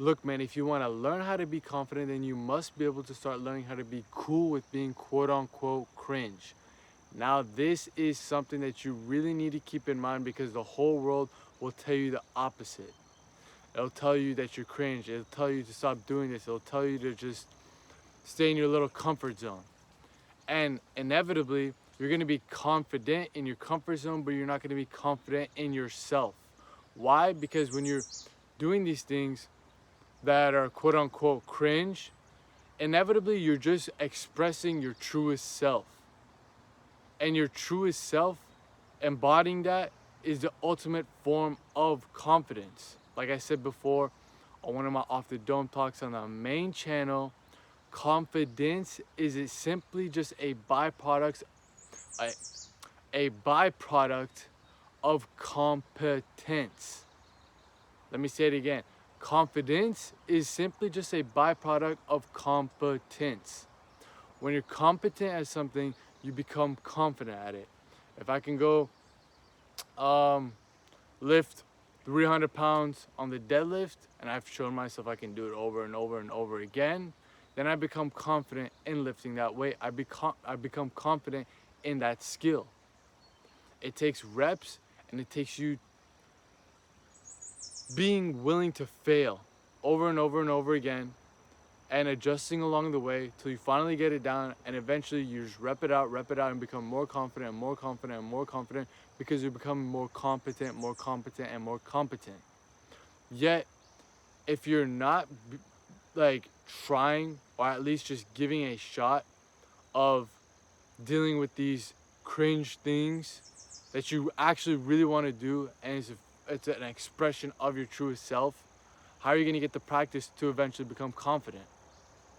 Look, man, if you want to learn how to be confident, then you must be able to start learning how to be cool with being quote unquote cringe. Now, this is something that you really need to keep in mind because the whole world will tell you the opposite. It'll tell you that you're cringe. It'll tell you to stop doing this. It'll tell you to just stay in your little comfort zone. And inevitably, you're going to be confident in your comfort zone, but you're not going to be confident in yourself. Why? Because when you're doing these things that are quote unquote cringe, inevitably you're just expressing your truest self. And your truest self, embodying that, is the ultimate form of confidence. Like I said before on one of my Off the Dome talks on the main channel, confidence is it simply just a, a byproduct of competence. Let me say it again. Confidence is simply just a byproduct of competence. When you're competent at something, you become confident at it. If I can go lift 300 pounds on the deadlift, and I've shown myself I can do it over and over and over again, then I become confident in lifting that weight. I become confident in that skill. It takes reps, and it takes you being willing to fail over and over and over again and adjusting along the way till you finally get it down, and eventually you just rep it out and become more confident and more confident and more confident because you become more competent, more competent and more competent. Yet if you're not like trying, or at least just giving a shot of dealing with these cringe things that you actually really want to do, and it's an expression of your truest self, how are you going to get the practice to eventually become confident?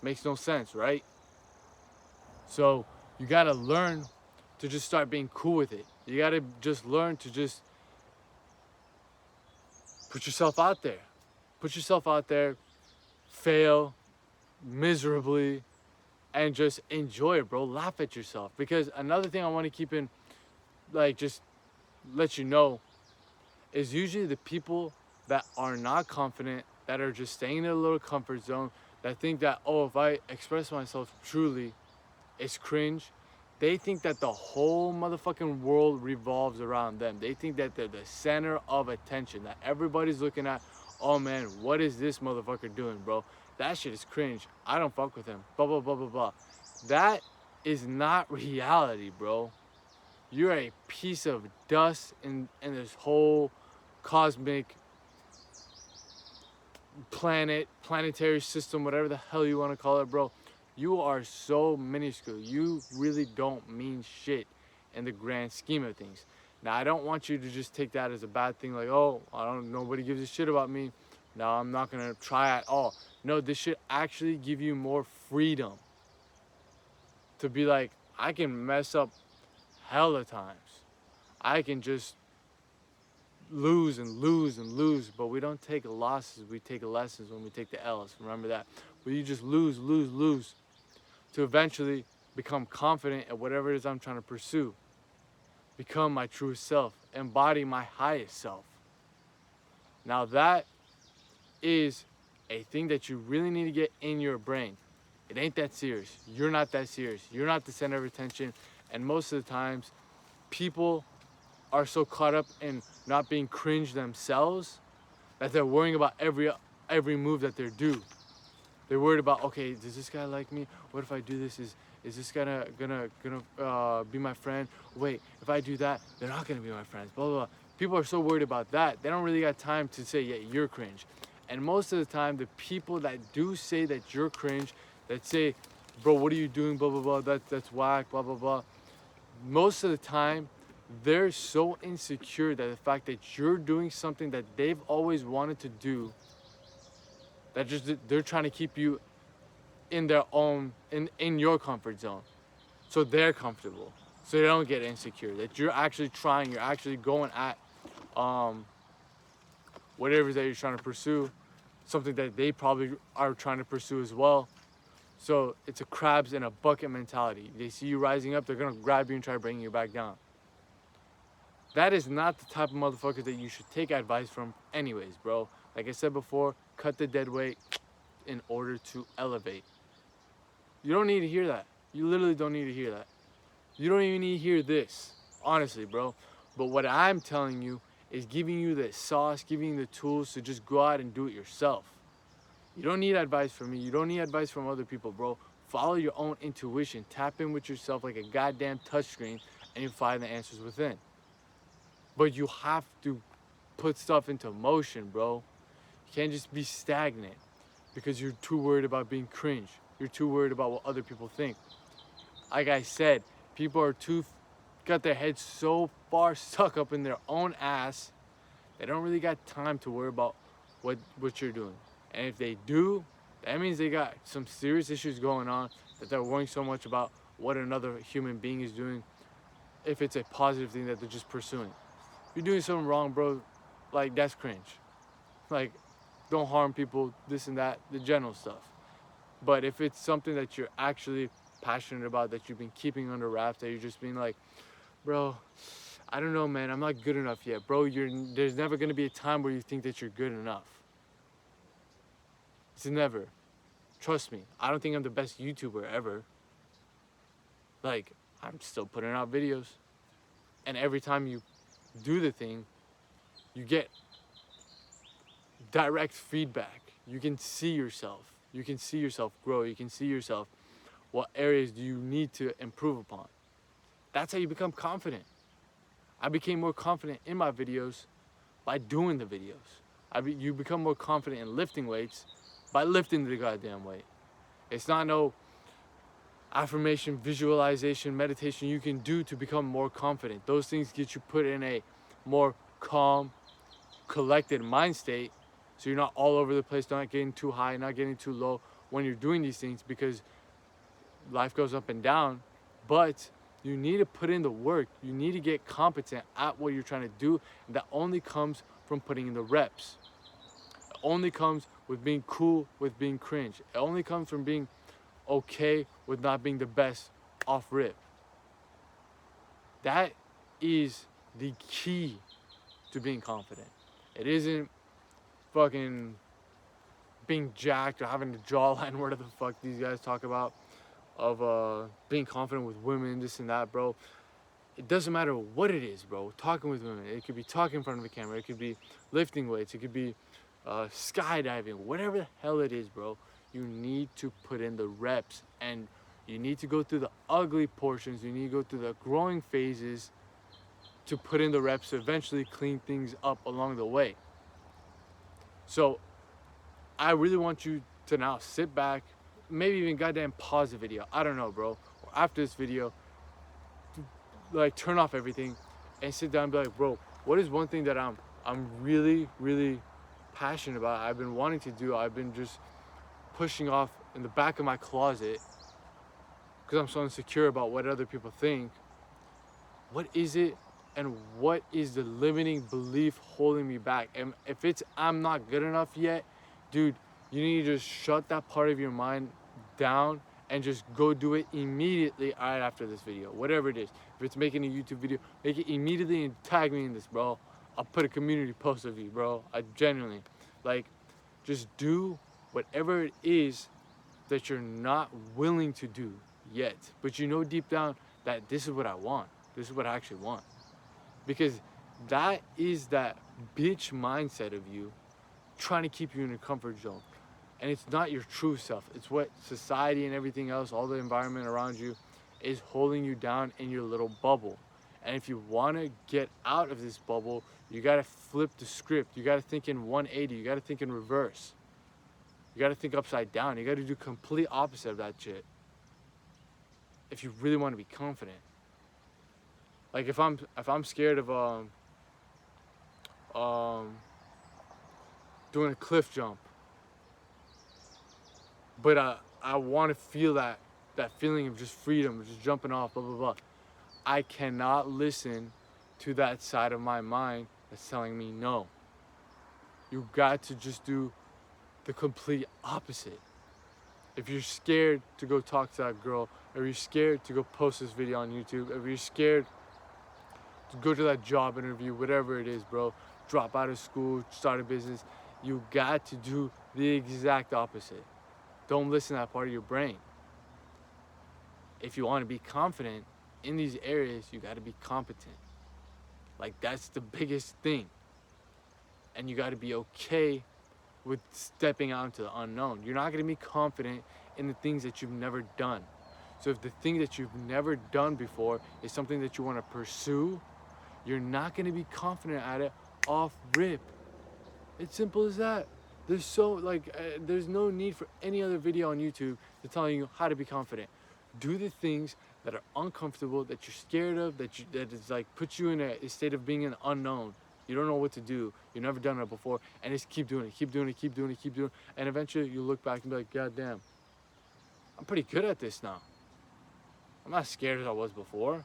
Makes no sense, right? So you got to learn to just start being cool with it. You got to just learn to just put yourself out there. Put yourself out there, fail miserably, and just enjoy it, bro. Laugh at yourself. Because another thing I want to keep in, like, just let you know, is usually the people that are not confident, that are just staying in their little comfort zone, that think that, oh, if I express myself truly, it's cringe. They think that the whole motherfucking world revolves around them. They think that they're the center of attention, that everybody's looking at, oh man, what is this motherfucker doing, bro? That shit is cringe. I don't fuck with him. Blah, blah, blah, blah, blah. That is not reality, bro. You're a piece of dust in this whole cosmic planetary system, whatever the hell you want to call it, bro. You are so minuscule. You really don't mean shit in the grand scheme of things. Now, I don't want you to just take that as a bad thing, like, oh, nobody gives a shit about me. No, I'm not gonna try at all. No, this should actually give you more freedom to be like, I can mess up hella times. I can just lose and lose and lose, but we don't take losses, we take lessons when we take the L's. Remember that. But you just lose to eventually become confident at whatever it is I'm trying to pursue. Become my true self, embody my highest self. Now that is a thing that you really need to get in your brain. It ain't that serious. You're not that serious. You're not the center of attention. And most of the times, people are so caught up in not being cringe themselves that they're worrying about every move that they do. They're worried about, okay, does this guy like me? What if I do this? Is this gonna be my friend? Wait, if I do that, they're not gonna be my friends. Blah blah blah. People are so worried about that. They don't really got time to say, yeah, you're cringe. And most of the time, the people that do say that you're cringe, that say, bro, what are you doing? Blah blah blah. That's whack. Blah blah blah. Most of the time, they're so insecure that the fact that you're doing something that they've always wanted to do, that just they're trying to keep you in their own in your comfort zone, so they're comfortable, so they don't get insecure that you're actually trying, you're actually going at whatever that you're trying to pursue, something that they probably are trying to pursue as well. So it's a crabs in a bucket mentality. They see you rising up, they're gonna grab you and try to bring you back down. That is not the type of motherfucker that you should take advice from anyways, bro. Like I said before, cut the dead weight in order to elevate. You don't need to hear that. You literally don't need to hear that. You don't even need to hear this, honestly, bro. But what I'm telling you is giving you the sauce, giving you the tools to just go out and do it yourself. You don't need advice from me. You don't need advice from other people, bro. Follow your own intuition. Tap in with yourself like a goddamn touchscreen, and you find the answers within. But you have to put stuff into motion, bro. You can't just be stagnant because you're too worried about being cringe. You're too worried about what other people think. Like I said, people are got their heads so far stuck up in their own ass, they don't really got time to worry about what you're doing. And if they do, that means they got some serious issues going on, that they're worrying so much about what another human being is doing, if it's a positive thing that they're just pursuing. If you're doing something wrong, bro, like, that's cringe. Like, don't harm people, this and that, the general stuff. But if it's something that you're actually passionate about, that you've been keeping under wraps, that you're just being like, bro, I don't know, man, I'm not good enough yet. Bro, there's never gonna be a time where you think that you're good enough. It's never. Trust me, I don't think I'm the best YouTuber ever. Like, I'm still putting out videos. And every time you do the thing, you get direct feedback. You can see yourself. You can see yourself grow. You can see yourself, what areas do you need to improve upon. That's how you become confident. I became more confident in my videos by doing the videos. You become more confident in lifting weights by lifting the goddamn weight. It's not no affirmation, visualization, meditation you can do to become more confident. Those things get you put in a more calm, collected mind state, so you're not all over the place, not getting too high, not getting too low when you're doing these things, because life goes up and down. But you need to put in the work. You need to get competent at what you're trying to do. And that only comes from putting in the reps. It only comes with being cool with being cringe. It only comes from being okay with not being the best off rip. That is the key to being confident. It isn't fucking being jacked or having the jawline, whatever the fuck these guys talk about, of being confident with women, this and that, bro. It doesn't matter what it is, bro. Talking with women. It could be talking in front of a camera. It could be lifting weights. It could be skydiving. Whatever the hell it is, bro. You need to put in the reps, and you need to go through the ugly portions. You need to go through the growing phases to put in the reps to eventually clean things up along the way. So I really want you to now sit back, maybe even goddamn pause the video. I don't know, bro. Or after this video, like, turn off everything and sit down and be like, bro, what is one thing that I'm really, really passionate about? I've been wanting to do. I've been just pushing off in the back of my closet because I'm so insecure about what other people think. What is it? And what is the limiting belief holding me back? And if it's I'm not good enough yet, dude, you need to just shut that part of your mind down and just go do it immediately right after this video. Whatever it is. If it's making a YouTube video, make it immediately and tag me in this, bro. I'll put a community post of you, bro. I genuinely, like, just do whatever it is that you're not willing to do yet. But you know deep down that this is what I want. This is what I actually want. Because that is that bitch mindset of you trying to keep you in your comfort zone. And it's not your true self. It's what society and everything else, all the environment around you, is holding you down in your little bubble. And if you want to get out of this bubble, you got to flip the script. You got to think in 180. You got to think in reverse. You got to think upside down. You got to do complete opposite of that shit if you really want to be confident. Like, if I'm scared of doing a cliff jump, but I want to feel that feeling of just freedom, of just jumping off, blah, blah, blah. I cannot listen to that side of my mind that's telling me no. You got to just do the complete opposite. If you're scared to go talk to that girl, or you're scared to go post this video on YouTube, if you're scared to go to that job interview, whatever it is, bro, drop out of school, start a business, You got to do the exact opposite. Don't listen to that part of your brain. If you want to be confident in these areas, you got to be competent. Like, that's the biggest thing. And you got to be okay with stepping out into the unknown. You're not going to be confident in the things that you've never done. So if the thing that you've never done before is something that you want to pursue, you're not going to be confident at it off rip. It's simple as that. There's no need for any other video on YouTube to tell you how to be confident. Do the things that are uncomfortable, that you're scared of, that is like puts you in a state of being an unknown. You don't know what to do. You've never done it before, and just keep doing it, keep doing it, keep doing it, keep doing it, and eventually you look back and be like, God damn, I'm pretty good at this now. I'm not scared as I was before.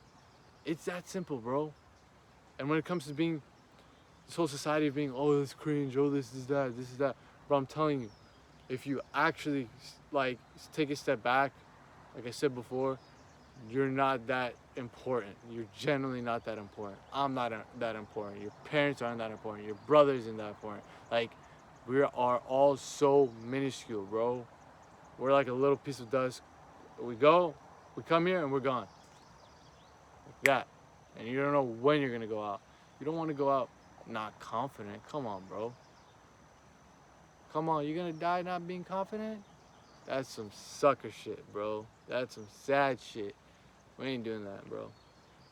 It's that simple, bro. And when it comes to being this whole society of being, oh, this cringe, oh, this is that, bro, I'm telling you, if you actually like take a step back, like I said before, you're not that important. You're generally not that important. I'm not that important. Your parents aren't that important. Your brother isn't that important. Like, we are all so minuscule, bro. We're like a little piece of dust. We come here and we're gone. Like that. And you don't know when you're gonna go out. You don't want to go out not confident. Come on, bro. Come on, you're gonna die not being confident? That's some sucker shit, bro. That's some sad shit. We ain't doing that, bro.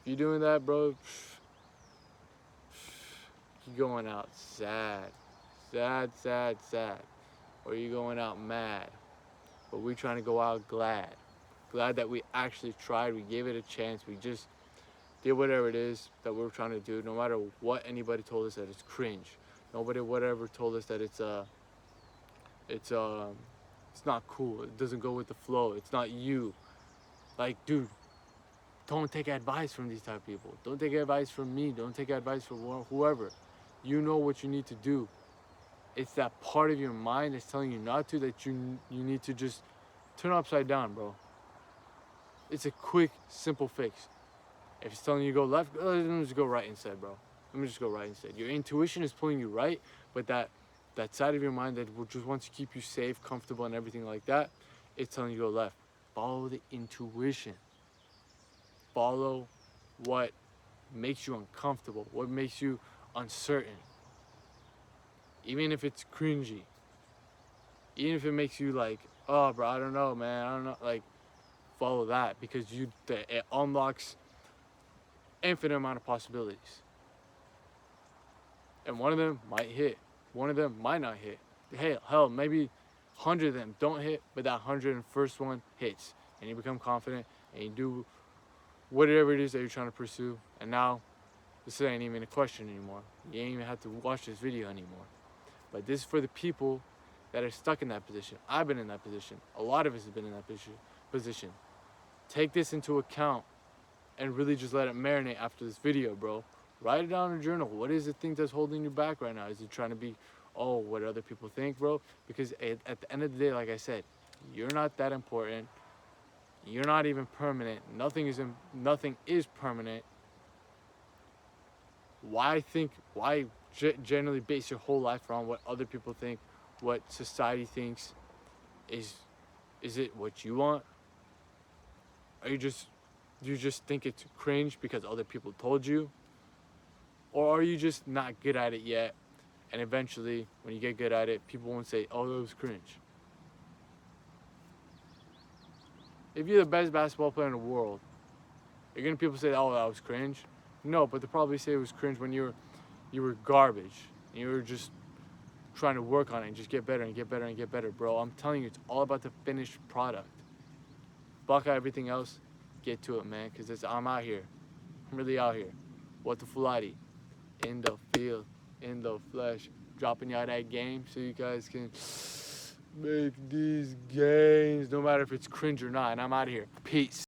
If you're doing that, bro, you're going out sad. Sad, sad, sad. Or you're going out mad. But we're trying to go out glad. Glad that we actually tried. We gave it a chance. We just did whatever it is that we're trying to do, no matter what anybody told us that it's cringe. Nobody whatever told us that it's not cool. It doesn't go with the flow. It's not you. Like, dude, don't take advice from these type of people. Don't take advice from me. Don't take advice from whoever. You know what you need to do. It's that part of your mind that's telling you not to, that you need to just turn upside down, bro. It's a quick, simple fix. If it's telling you to go left, let me just go right instead, bro. Let me just go right instead. Your intuition is pulling you right, but that side of your mind that just wants to keep you safe, comfortable, and everything like that, it's telling you to go left. Follow the intuition. Follow what makes you uncomfortable, what makes you uncertain. Even if it's cringy. Even if it makes you like, oh, bro, I don't know, man. I don't know. Like, follow that, because it unlocks infinite amount of possibilities. And one of them might hit. One of them might not hit. Hell, maybe 100 of them don't hit, but that 101st one hits. And you become confident, and you do whatever it is that you're trying to pursue. And now, this ain't even a question anymore. You ain't even have to watch this video anymore. But this is for the people that are stuck in that position. I've been in that position. A lot of us have been in that position. Take this into account and really just let it marinate after this video, bro. Write it down in a journal. What is the thing that's holding you back right now? Is it trying to be, oh, what other people think, bro? Because at the end of the day, like I said, you're not that important. You're not even permanent. Nothing is permanent. Why generally base your whole life around what other people think, what society thinks? Is it what you want? Are you just think it's cringe because other people told you? Or are you just not good at it yet, and eventually when you get good at it, people won't say, oh, that was cringe? If you're the best basketball player in the world, you're gonna people say, oh, that was cringe? No, but they'll probably say it was cringe when you were garbage. And you were just trying to work on it and just get better and get better and get better, bro. I'm telling you, it's all about the finished product. Fuck out everything else. Get to it, man, because I'm out here. I'm really out here. What the Fulati? In the field, in the flesh. Dropping y'all that game so you guys can make these games, no matter if it's cringe or not. And I'm out of here. Peace.